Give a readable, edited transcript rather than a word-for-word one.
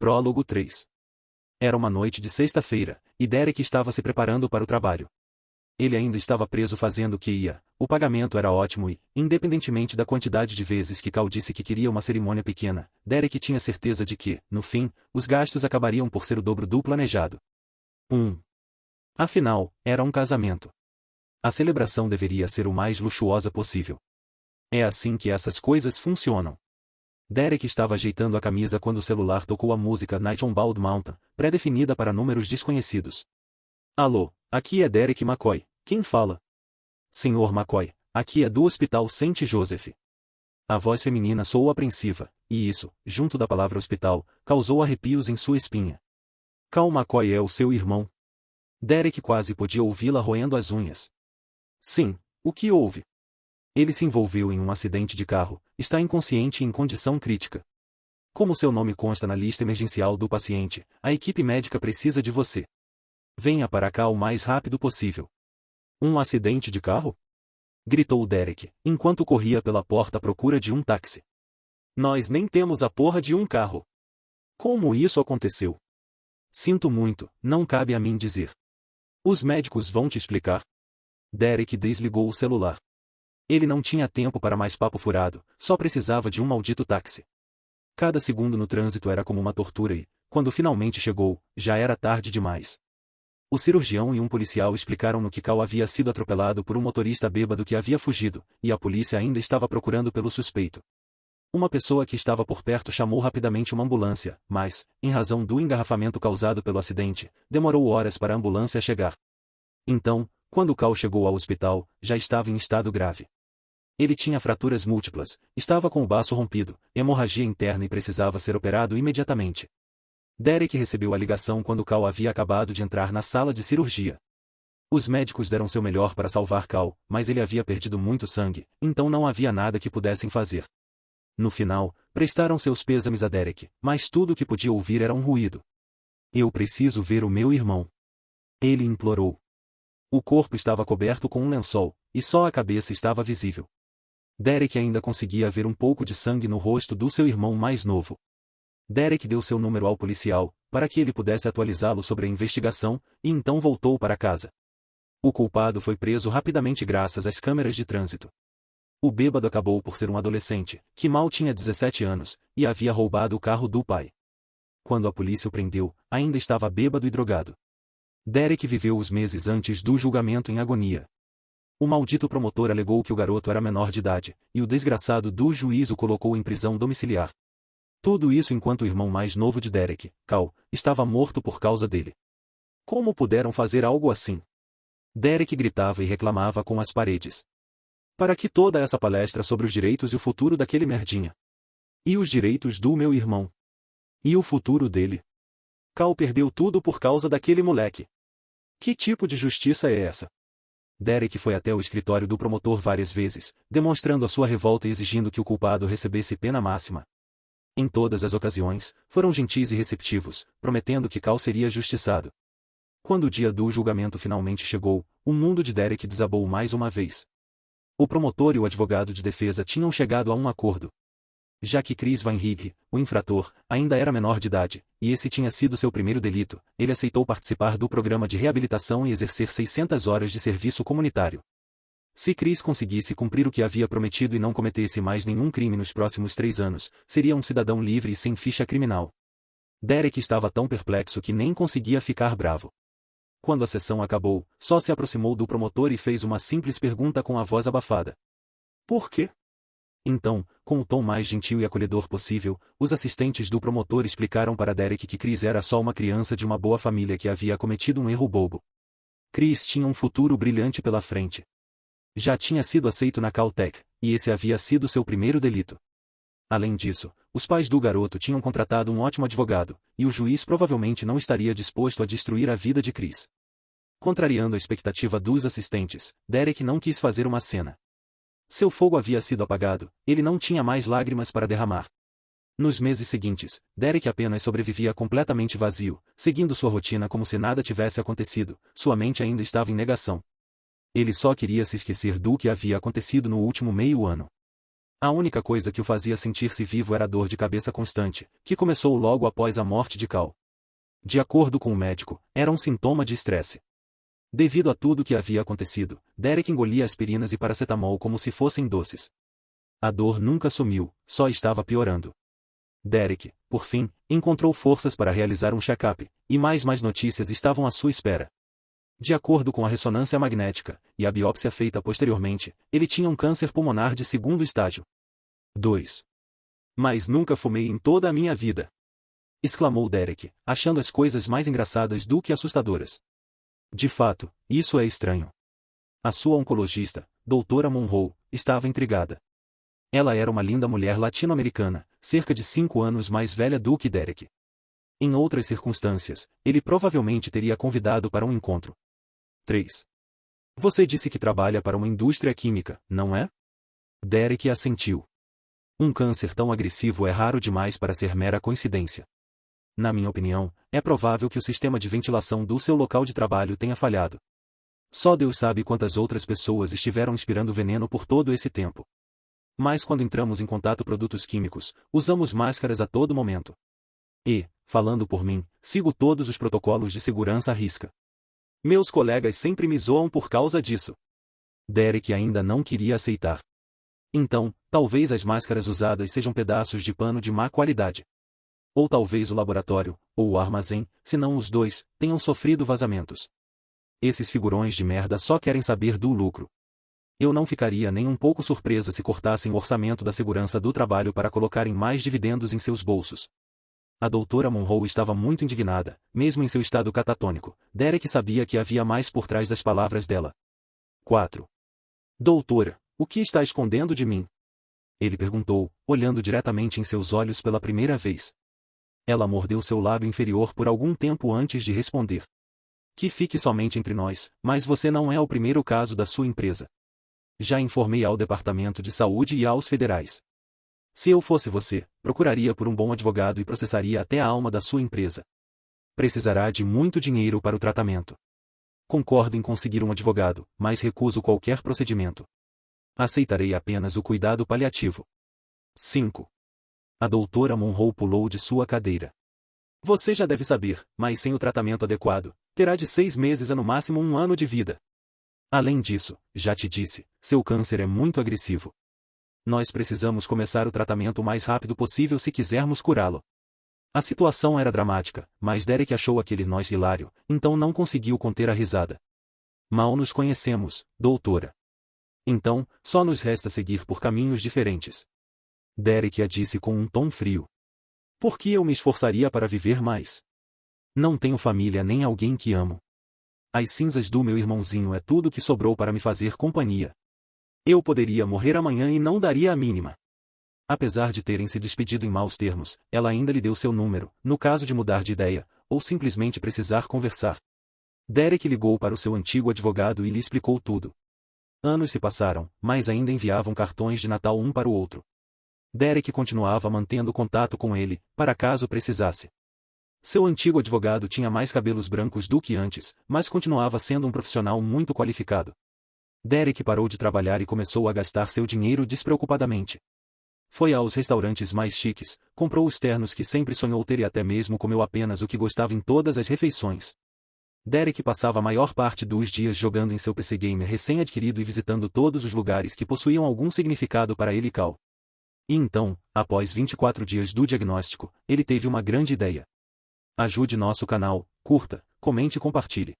Prólogo 3. Era uma noite de sexta-feira, e Derek estava se preparando para o trabalho. Ele ainda estava preso fazendo o que ia, o pagamento era ótimo e, independentemente da quantidade de vezes que Cal disse que queria uma cerimônia pequena, Derek tinha certeza de que, no fim, os gastos acabariam por ser o dobro do planejado. Afinal, era um casamento. A celebração deveria ser o mais luxuosa possível. É assim que essas coisas funcionam. Derek estava ajeitando a camisa quando o celular tocou a música Night on Bald Mountain, pré-definida para números desconhecidos. Alô, aqui é Derek McCoy, quem fala? Senhor McCoy, aqui é do Hospital St. Joseph. A voz feminina soou apreensiva, e isso, junto da palavra hospital, causou arrepios em sua espinha. Cal McCoy é o seu irmão? Derek quase podia ouvi-la roendo as unhas. Sim, o que houve? Ele se envolveu em um acidente de carro, está inconsciente e em condição crítica. Como seu nome consta na lista emergencial do paciente, a equipe médica precisa de você. Venha para cá o mais rápido possível. Um acidente de carro? Gritou Derek, enquanto corria pela porta à procura de um táxi. Nós nem temos a porra de um carro. Como isso aconteceu? Sinto muito, não cabe a mim dizer. Os médicos vão te explicar. Derek desligou o celular. Ele não tinha tempo para mais papo furado, só precisava de um maldito táxi. Cada segundo no trânsito era como uma tortura e, quando finalmente chegou, já era tarde demais. O cirurgião e um policial explicaram-no que Cal havia sido atropelado por um motorista bêbado que havia fugido, e a polícia ainda estava procurando pelo suspeito. Uma pessoa que estava por perto chamou rapidamente uma ambulância, mas, em razão do engarrafamento causado pelo acidente, demorou horas para a ambulância chegar. Então, quando Cal chegou ao hospital, já estava em estado grave. Ele tinha fraturas múltiplas, estava com o baço rompido, hemorragia interna e precisava ser operado imediatamente. Derek recebeu a ligação quando Cal havia acabado de entrar na sala de cirurgia. Os médicos deram seu melhor para salvar Cal, mas ele havia perdido muito sangue, então não havia nada que pudessem fazer. No final, prestaram seus pêsames a Derek, mas tudo o que podia ouvir era um ruído. Eu preciso ver o meu irmão. Ele implorou. O corpo estava coberto com um lençol, e só a cabeça estava visível. Derek ainda conseguia ver um pouco de sangue no rosto do seu irmão mais novo. Derek deu seu número ao policial, para que ele pudesse atualizá-lo sobre a investigação, e então voltou para casa. O culpado foi preso rapidamente graças às câmeras de trânsito. O bêbado acabou por ser um adolescente, que mal tinha 17 anos, e havia roubado o carro do pai. Quando a polícia o prendeu, ainda estava bêbado e drogado. Derek viveu os meses antes do julgamento em agonia. O maldito promotor alegou que o garoto era menor de idade, e o desgraçado do juiz o colocou em prisão domiciliar. Tudo isso enquanto o irmão mais novo de Derek, Cal, estava morto por causa dele. Como puderam fazer algo assim? Derek gritava e reclamava com as paredes. Para que toda essa palestra sobre os direitos e o futuro daquele merdinha? E os direitos do meu irmão? E o futuro dele? Cal perdeu tudo por causa daquele moleque. Que tipo de justiça é essa? Derek foi até o escritório do promotor várias vezes, demonstrando a sua revolta e exigindo que o culpado recebesse pena máxima. Em todas as ocasiões, foram gentis e receptivos, prometendo que Cal seria justiçado. Quando o dia do julgamento finalmente chegou, o mundo de Derek desabou mais uma vez. O promotor e o advogado de defesa tinham chegado a um acordo. Já que Chris Van Higg, o infrator, ainda era menor de idade, e esse tinha sido seu primeiro delito, ele aceitou participar do programa de reabilitação e exercer 600 horas de serviço comunitário. Se Chris conseguisse cumprir o que havia prometido e não cometesse mais nenhum crime nos próximos 3 anos, seria um cidadão livre e sem ficha criminal. Derek estava tão perplexo que nem conseguia ficar bravo. Quando a sessão acabou, só se aproximou do promotor e fez uma simples pergunta com a voz abafada. Por quê? Então, com o tom mais gentil e acolhedor possível, os assistentes do promotor explicaram para Derek que Chris era só uma criança de uma boa família que havia cometido um erro bobo. Chris tinha um futuro brilhante pela frente. Já tinha sido aceito na Caltech, e esse havia sido seu primeiro delito. Além disso, os pais do garoto tinham contratado um ótimo advogado, e o juiz provavelmente não estaria disposto a destruir a vida de Chris. Contrariando a expectativa dos assistentes, Derek não quis fazer uma cena. Seu fogo havia sido apagado, ele não tinha mais lágrimas para derramar. Nos meses seguintes, Derek apenas sobrevivia completamente vazio, seguindo sua rotina como se nada tivesse acontecido, sua mente ainda estava em negação. Ele só queria se esquecer do que havia acontecido no último meio ano. A única coisa que o fazia sentir-se vivo era a dor de cabeça constante, que começou logo após a morte de Cal. De acordo com o médico, era um sintoma de estresse. Devido a tudo que havia acontecido, Derek engolia aspirinas e paracetamol como se fossem doces. A dor nunca sumiu, só estava piorando. Derek, por fim, encontrou forças para realizar um check-up, e mais notícias estavam à sua espera. De acordo com a ressonância magnética e a biópsia feita posteriormente, ele tinha um câncer pulmonar de segundo estágio. 2. Mas nunca fumei em toda a minha vida! Exclamou Derek, achando as coisas mais engraçadas do que assustadoras. De fato, isso é estranho. A sua oncologista, Doutora Monroe, estava intrigada. Ela era uma linda mulher latino-americana, cerca de 5 anos mais velha do que Derek. Em outras circunstâncias, ele provavelmente teria convidado para um encontro. 3. Você disse que trabalha para uma indústria química, não é? Derek assentiu. Um câncer tão agressivo é raro demais para ser mera coincidência. Na minha opinião, é provável que o sistema de ventilação do seu local de trabalho tenha falhado. Só Deus sabe quantas outras pessoas estiveram inspirando veneno por todo esse tempo. Mas quando entramos em contato com produtos químicos, usamos máscaras a todo momento. E, falando por mim, sigo todos os protocolos de segurança à risca. Meus colegas sempre me zoam por causa disso. Derek ainda não queria aceitar. Então, talvez as máscaras usadas sejam pedaços de pano de má qualidade. Ou talvez o laboratório, ou o armazém, se não os dois, tenham sofrido vazamentos. Esses figurões de merda só querem saber do lucro. Eu não ficaria nem um pouco surpresa se cortassem o orçamento da segurança do trabalho para colocarem mais dividendos em seus bolsos. A doutora Monroe estava muito indignada, mesmo em seu estado catatônico. Derek sabia que havia mais por trás das palavras dela. 4. Doutora, o que está escondendo de mim? Ele perguntou, olhando diretamente em seus olhos pela primeira vez. Ela mordeu seu lábio inferior por algum tempo antes de responder. Que fique somente entre nós, mas você não é o primeiro caso da sua empresa. Já informei ao Departamento de Saúde e aos federais. Se eu fosse você, procuraria por um bom advogado e processaria até a alma da sua empresa. Precisará de muito dinheiro para o tratamento. Concordo em conseguir um advogado, mas recuso qualquer procedimento. Aceitarei apenas o cuidado paliativo. 5. A doutora Monroe pulou de sua cadeira. Você já deve saber, mas sem o tratamento adequado, terá de 6 meses a no máximo 1 ano de vida. Além disso, já te disse, seu câncer é muito agressivo. Nós precisamos começar o tratamento o mais rápido possível se quisermos curá-lo. A situação era dramática, mas Derek achou aquele nós hilário, então não conseguiu conter a risada. Mal nos conhecemos, doutora. Então, só nos resta seguir por caminhos diferentes. Derek a disse com um tom frio. Por que eu me esforçaria para viver mais? Não tenho família nem alguém que amo. As cinzas do meu irmãozinho é tudo que sobrou para me fazer companhia. Eu poderia morrer amanhã e não daria a mínima. Apesar de terem se despedido em maus termos, ela ainda lhe deu seu número, no caso de mudar de ideia, ou simplesmente precisar conversar. Derek ligou para o seu antigo advogado e lhe explicou tudo. Anos se passaram, mas ainda enviavam cartões de Natal um para o outro. Derek continuava mantendo contato com ele, para caso precisasse. Seu antigo advogado tinha mais cabelos brancos do que antes, mas continuava sendo um profissional muito qualificado. Derek parou de trabalhar e começou a gastar seu dinheiro despreocupadamente. Foi aos restaurantes mais chiques, comprou os ternos que sempre sonhou ter e até mesmo comeu apenas o que gostava em todas as refeições. Derek passava a maior parte dos dias jogando em seu PC Gamer recém-adquirido e visitando todos os lugares que possuíam algum significado para ele e Cal. E então, após 24 dias do diagnóstico, ele teve uma grande ideia. Ajude nosso canal, curta, comente e compartilhe.